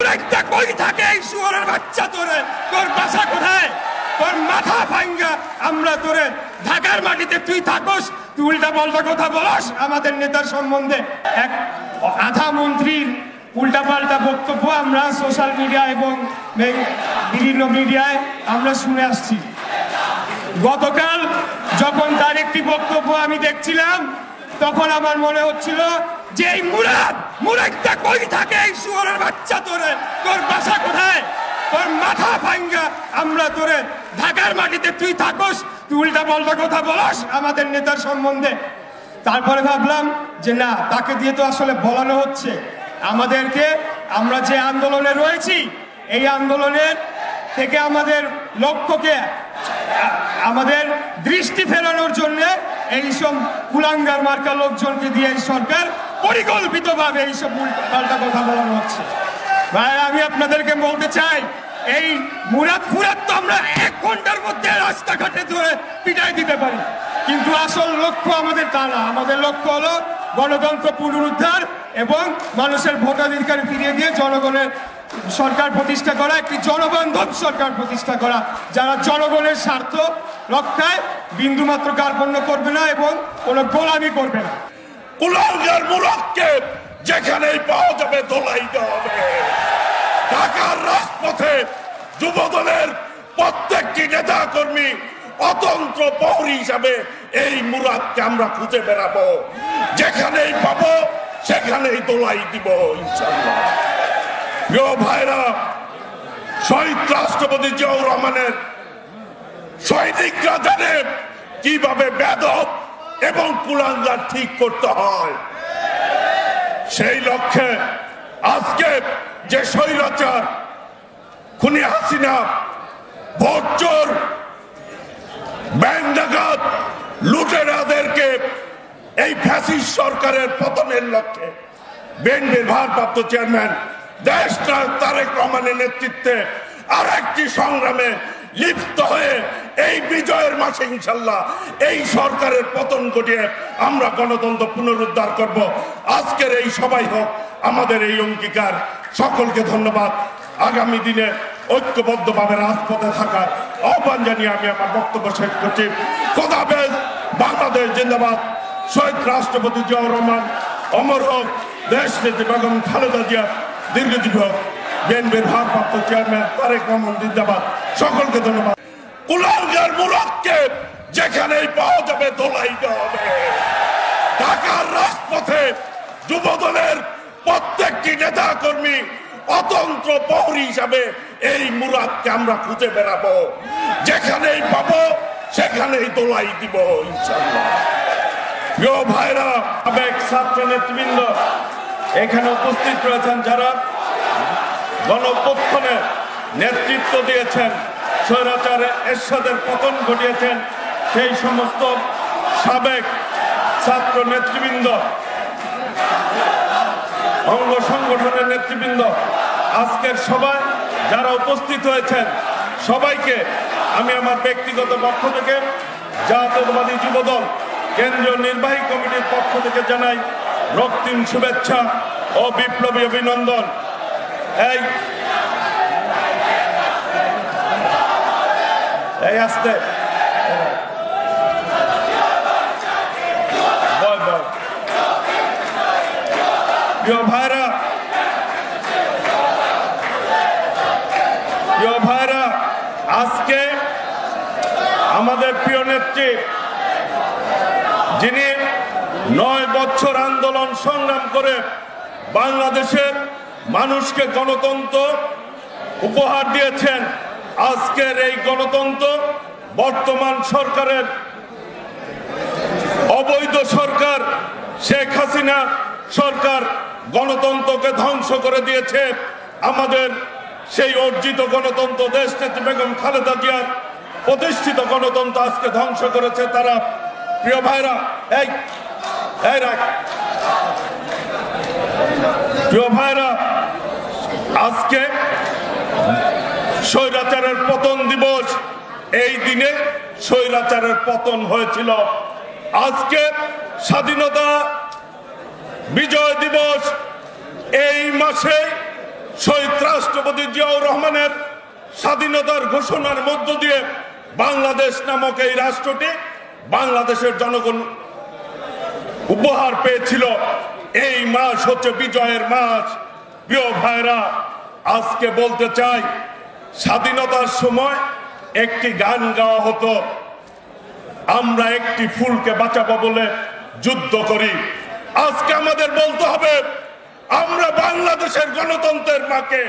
মুরাইদটা কই থাকে এই শুয়োরের বাচ্চা তোরে তোর বাসা কোথায় তোর মাথা ভাঙ্গা আমরা তোরে ঢাকার মাটিতে তুই থাকস তুই উল্টা পাল্টা কথা বলস আমাদের নেতার সম্বন্ধে এক আধা মন্ত্রীর উল্টা পাল্টা বক্তব্য আমরা সোশ্যাল মিডিয়া এবং বিভিন্ন মিডিয়ায় আমরা শুনে আসছি গতকাল যখন তার একটি বক্তব্য আমি দেখছিলাম তখন আমার মনে হচ্ছিল যে এই মুরাদটা কই থাকে এই শুয়োরের বাচ্চা তোরে তোর বাসা কোথায় তোর মাথা ভাঙ্গা আমরা তোরে ঢাকার মাটিতে তুই থাকস তুই উল্টা পাল্টা কথা বলস আমাদের নেতার সম্বন্ধে তারপরে ভাবলাম যে না তাকে দিয়ে তো আসলে বলানো হচ্ছে আমাদেরকে আমরা যে আন্দোলনে রয়েছি এই আন্দোলনের থেকে আমাদের লক্ষ্যকে আমাদের দৃষ্টি ফেরানোর জন্য এইসব কুলাঙ্গার মার্কা লোকজনকে দিয়ে এই সরকার পরিকল্পিতভাবে এইসব পাল্টা কথা বলানো হচ্ছে ভাই আমি আপনাদেরকে বলতে চাই এই মুরাদ তো আমরা 1 ঘন্টার মধ্যে রাস্তাঘাটে ধরে পিটাই দিতে পারি কিন্তু আসল লক্ষ্য আমাদের তা না আমাদের লক্ষ্য হলো গণতন্ত্র পুনরুদ্ধার এবং মানুষের ভোটাধিকার ফিরিয়ে দিয়ে জনগণের সরকার প্রতিষ্ঠা করা একটি জনবান্ধব সরকার প্রতিষ্ঠা করা যারা জনগণের স্বার্থ রক্ষায় বিন্দুমাত্র কার্পণ্য করবে না এবং কোনো গোলামি করবে না কুলাঙ্গার মুরাদকে যেখানেই পাওয়া যাবে দোলাইতে হবে ঢাকার রাজপথে যুবদলের প্রত্যেকটি নেতা কর্মী অতন্ত্র প্রহরী হিসাবে এই মুরাদকে আমরা খুঁজে বেড়াবো যেখানেই পাবো সেখানেই দোলাই দিব ইনশাআল্লাহ প্রিয় ভাইরা শহীদ রাষ্ট্রপতি জিয়াউর রহমানের সৈনিকরা জানে কিভাবে বেদব এবং কুলাঙ্গার ঠিক করতে হয় সেই লক্ষ্যে আজকে যে স্বৈরাচার খুনি হাসিনা ভোট চোর ব্যাংক ডাকাত লুটেরাদেরকে এই ফ্যাসিস্ট সরকারের পতনের লক্ষ্যে বিএনপির ভারপ্রাপ্ত চেয়ারম্যান দেশ তারেক রহমানের নেতৃত্বে আর একটি সংগ্রামে লিপ্ত হয়ে এই বিজয়ের মাসে ইনশাল্লাহ এই সরকারের পতন ঘটিয়ে আমরা গণতন্ত্র পুনরুদ্ধার করব আজকের এই সবাই হোক আমাদের এই অঙ্গীকার সকলকে ধন্যবাদ আগামী দিনে ঐক্যবদ্ধভাবে রাজপথে থাকার আহ্বান জানিয়ে আমি আমার বক্তব্য শেষ করছি খোদা হাফেজ বাংলাদেশ জিন্দাবাদ শহীদ রাষ্ট্রপতি জিয়াউর রহমান অমর হোক দেশ নেত্রী বেগম খালেদা জিয়া দীর্ঘজীবী হোক বিএনপির ভারপ্রাপ্ত চেয়ারম্যান তারেক রহমান জিন্দাবাদ সকলকে ধন্যবাদ কুলাঙ্গার মুরাদকে যেখানেই পাওয়া যাবে দোলাইতে হবে ঢাকার রাজপথে যুবদলের প্রত্যেকটি নেতা কর্মী অতন্ত্র প্রহরী হিসাবে এই মুরাদকে আমরা খুঁজে বেড়াবো যেখানেই পাবো সেখানেই দোলাই দিব ইনশাআল্লাহ প্রিয় ভাইরা সাবেক ছাত্র নেতৃবৃন্দ এখানে উপস্থিত রয়েছেন যারা গণঅভ্যুত্থানে নেতৃত্ব দিয়েছেন স্বৈরাচার এরশাদের পতন ঘটিয়েছেন সেই সমস্ত সাবেক ছাত্র নেতৃবৃন্দ অঙ্গ সংগঠনের নেতৃবৃন্দ আজকের সভায় যারা উপস্থিত হয়েছেন সবাইকে আমি আমার ব্যক্তিগত পক্ষ থেকে জাতীয়তাবাদী যুবদল কেন্দ্রীয় নির্বাহী কমিটির পক্ষ থেকে জানাই রক্তিম শুভেচ্ছা ও বিপ্লবী অভিনন্দন এই আসতে প্রিয় ভাইরা আজকে আমাদের প্রিয় নেত্রী যিনি 9 বছর আন্দোলন সংগ্রাম করে বাংলাদেশের মানুষকে গণতন্ত্র উপহার দিয়েছেন আজকের এই গণতন্ত্র বর্তমান সরকারের অবৈধ সরকার শেখ হাসিনা সরকার গণতন্ত্রকে ধ্বংস করে দিয়েছে আমাদের সেই অর্জিত গণতন্ত্র দেশ নেত্রী বেগম খালেদা জিয়ার প্রতিষ্ঠিত গণতন্ত্র আজকে ধ্বংস করেছে তারা প্রিয় ভাইরা প্রিয় ভাইরা আজকে স্বৈরাচারের পতন দিবস এই দিনে স্বৈরাচারের পতন হয়েছিল আজকে স্বাধীনতা বিজয় দিবস এই মাসে শহীদ রাষ্ট্রপতি জিয়াউর রহমানের স্বাধীনতার ঘোষণার মধ্য দিয়ে বাংলাদেশ নামক এই রাষ্ট্রটি বাংলাদেশের জনগণ উপহার পেয়েছিল। এই মাস হচ্ছে বিজয়ের মাস। প্রিয় ভাইরা, আজকে বলতে চাই, স্বাধীনতার সময় একটি গান গাওয়া হতো, আমরা একটি ফুলকে বাঁচাবো বলে যুদ্ধ করি। আজকে আমাদের বলতে হবে, আমরা বাংলাদেশের গণতন্ত্রের মাকে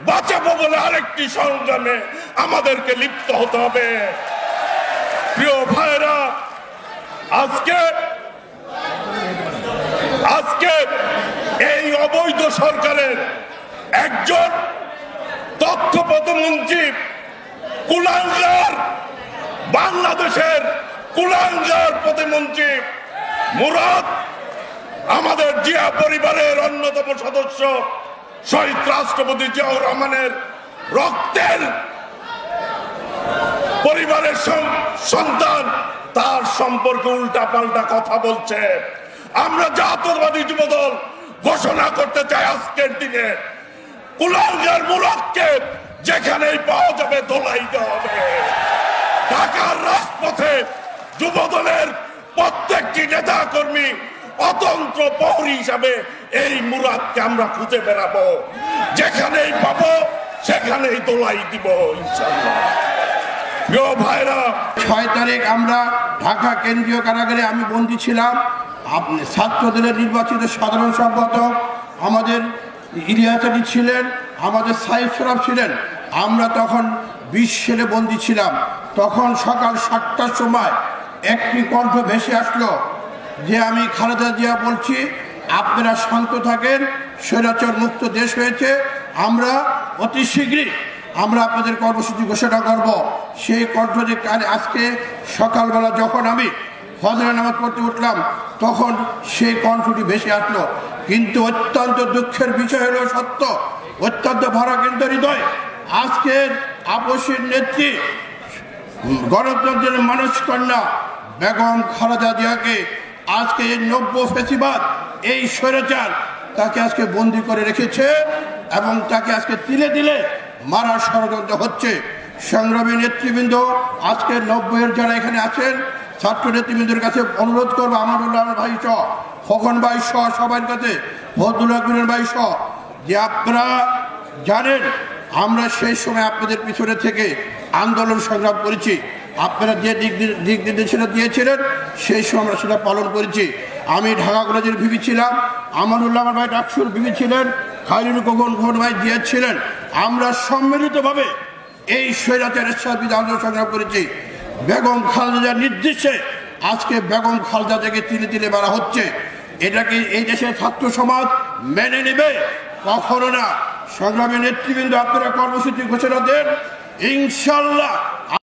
বাঁচাবো বলে আরেকটি সংগ্রামে আমাদেরকে লিপ্ত হতে হবে। প্রিয় ভাইরা, আজকে এই অবৈধ সরকারের একজন তথ্য প্রতিমন্ত্রী কুলাঙ্গার, বাংলাদেশের কুলাঙ্গার প্রতিমন্ত্রী মুরাদ আমাদের জিয়া পরিবারের অন্যতম সদস্য, শহীদ রাষ্ট্রপতি জিয়াউর রহমানের রক্তের পরিবারের সন্তান, তার সম্পর্কে উল্টা পাল্টা কথা বলছে। আমরা জাতীয়তাবাদী যুবদল ঘোষণা করতে চাই, আজকের দিনে কুলাঙ্গার মুরাদকে যেখানেই পাওয়া যাবে দোলাই দেওয়া হবে। ঢাকার রাজপথে যুবদলের প্রত্যেকটি নেতা কর্মী অতন্ত্র প্রহরী হিসাবে এই মুরাদকে আমরা খুঁজে বেড়াবো, যেখানেই পাবো সেখানেই দোলাই দিব ইনশাআল্লাহ। প্রিয় ভাইরা, 6 তারিখ আমরা ঢাকা কেন্দ্রীয় কারাগারে আমি বন্দী ছিলাম। আপনি ছাত্রদলের নির্বাচিত সাধারণ সম্পাদক আমাদের ইলিয়াস ছিলেন, আমাদের সাইফ সরফ ছিলেন। আমরা তখন 20 সেলে বন্দী ছিলাম। তখন সকাল 7টার সময় একটি কণ্ঠ ভেসে আসলো যে আমি খালেদা জিয়া বলছি, আপনারা শান্ত থাকেন, স্বৈরাচার মুক্ত দেশ হয়েছে, আমরা অতি শীঘ্রই আমরা আপনাদের কর্মসূচি ঘোষণা করব। সেই কণ্ঠটি আজকে সকালবেলা যখন আমি ফজরের নামাজ পড়তে উঠলাম তখন সেই কণ্ঠটি ভেসে আসলো। কিন্তু অত্যন্ত দুঃখের বিষয় হলো সত্য, অত্যন্ত ভারাক্রান্ত হৃদয়, আজকের আপসের নেত্রী গণতন্ত্রের মানুষ কন্যা বেগম খালেদা জিয়াকে আজকে এই 90 ফ্যাসিবাদ, এই স্বৈরাচার তাকে আজকে বন্দি করে রেখেছে এবং তাকে আজকে তিলে তিলে মারার ষড়যন্ত্র হচ্ছে। সংগ্রামী নেতৃবৃন্দ, আজকে 90-এর যারা এখানে আছেন ছাত্র নেতৃবৃন্দের কাছে অনুরোধ করবো, আমানুল্লাহ ভাই সহ, খোকন ভাই সহ, সবার কাছে, ফজলুল হক ভাই সহ, যে আপনারা জানেন আমরা সেই সময় আপনাদের পিছনে থেকে আন্দোলন সংগ্রাম করেছি। আপনারা যে দিক নির্দেশনা দিয়েছিলেন সেই সময় আমরা সেটা পালন করেছি। আমি ঢাকা কলেজের ভিপি ছিলাম, আমানুল্লাহ ভাই ডাকসুর ভিপি ছিলেন, খালিল খোকন ভাই দিয়েছিলেন। আমরা সম্মিলিতভাবে এই স্বৈরাচারের সাথে আন্দোলন সংগ্রাম করেছি। বেগম খালেদার নির্দেশে আজকে বেগম খালেদাকে তিলে তিলে মারা হচ্ছে। এটাকে এই দেশের ছাত্র সমাজ মেনে নেবে? কখনো না। সংগ্রামী নেতৃবৃন্দ, আপনারা কর্মসূচি ঘোষণা দেন, ইনশাল্লাহ